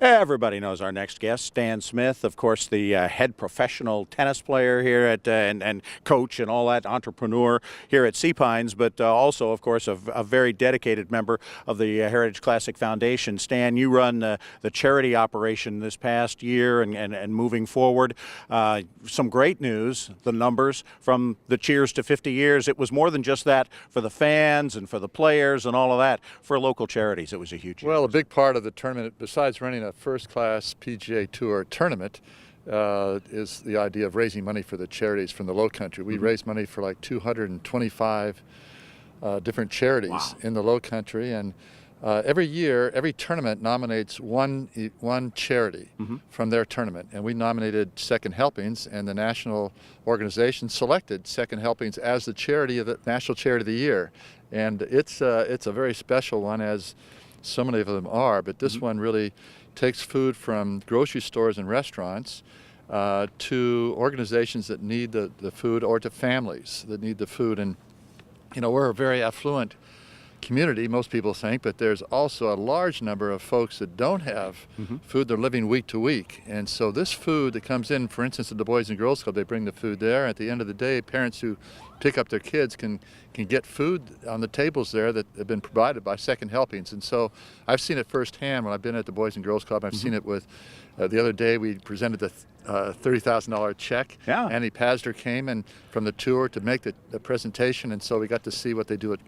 Everybody knows our next guest, Stan Smith, of course, the head professional tennis player here at and coach and all that, entrepreneur here at Sea Pines, but also, of course, a very dedicated member of the Heritage Classic Foundation. Stan, you run the charity operation this past year and moving forward. Some great news, the numbers from the Cheers to 50 years. It was more than just that for the fans and for the players and all of that. For local charities, it was a huge year. Well, a big part of the tournament, besides running a first-class PGA Tour tournament, is the idea of raising money for the charities from the Low Country. We raise money for like 225 different charities in the Low Country, and every year, every tournament nominates one charity from their tournament, and we nominated Second Helpings, and the national organization selected Second Helpings as the charity of the National Charity of the Year, and it's a very special one, as so many of them are, but this one really takes food from grocery stores and restaurants to organizations that need the food, or to families that need the food. And you know, we're a very affluent community, most people think, but there's also a large number of folks that don't have food. They're living week to week, and so this food that comes in, for instance, at the Boys and Girls Club, they bring the food there. At the end of the day, parents who pick up their kids can get food on the tables there that have been provided by Second Helpings. And so I've seen it firsthand when I've been at the Boys and Girls Club. I've seen it with the other day we presented the $30,000 check. Annie Pasder came and from the tour to make the presentation, and so we got to see what they do at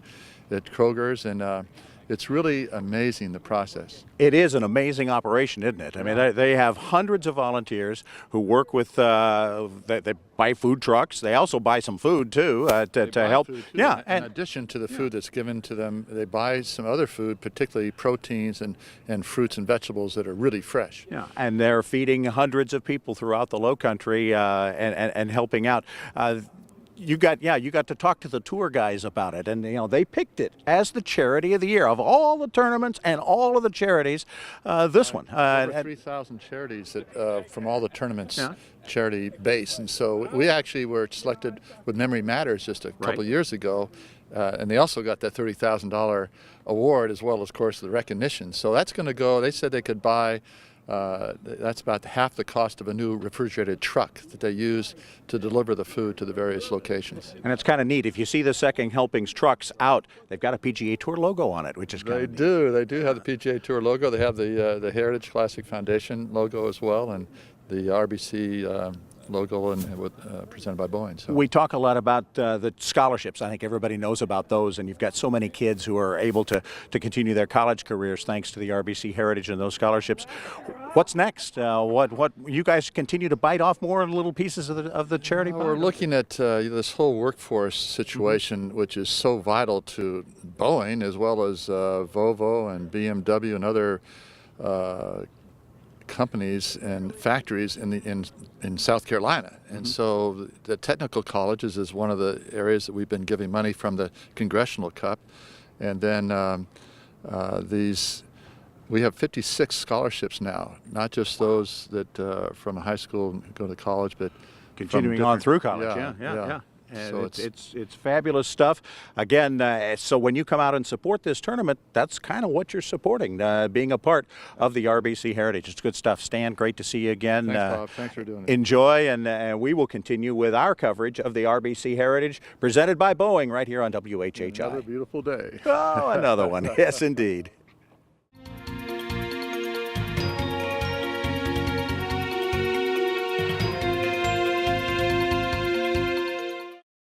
Kroger's, and it's really amazing, the process. It is an amazing operation, isn't it? I mean, they have hundreds of volunteers who work with, they buy food trucks. They also buy some food, too, to help. Food, too. In addition to the food that's given to them, they buy some other food, particularly proteins and fruits and vegetables that are really fresh. Yeah, and they're feeding hundreds of people throughout the Low Country and helping out. You got to talk to the tour guys about it, and you know, they picked it as the charity of the year of all the tournaments and all of the charities. This one, over 3,000 charities that from all the tournaments, charity base, and so we actually were selected with Memory Matters just a couple of years ago, and they also got that $30,000 award, as well as, of course, the recognition. So that's going to go. They said they could buy. That's about half the cost of a new refrigerated truck that they use to deliver the food to the various locations. And it's kind of neat. If you see the Second Helpings trucks out, they've got a PGA Tour logo on it, which is kind of neat. They do have the PGA Tour logo. They have the Heritage Classic Foundation logo as well, and the RBC logo and presented by Boeing. So. We talk a lot about the scholarships. I think everybody knows about those, and you've got so many kids who are able to continue their college careers thanks to the RBC Heritage and those scholarships. What's next? What you guys continue to bite off more little pieces of the charity? We're looking at this whole workforce situation, which is so vital to Boeing, as well as Volvo and BMW and other companies and factories in South Carolina, and so the technical colleges is one of the areas that we've been giving money from the Congressional Cup, and then we have 56 scholarships now, not just those that from high school go to college, but continuing on through college. Yeah. So it's fabulous stuff. Again, so when you come out and support this tournament, that's kind of what you're supporting, being a part of the RBC Heritage. It's good stuff. Stan, great to see you again. Thanks, Bob. Thanks for doing it. Enjoy, and we will continue with our coverage of the RBC Heritage, presented by Boeing right here on WHHI. Another beautiful day. Oh, another one. Yes, indeed.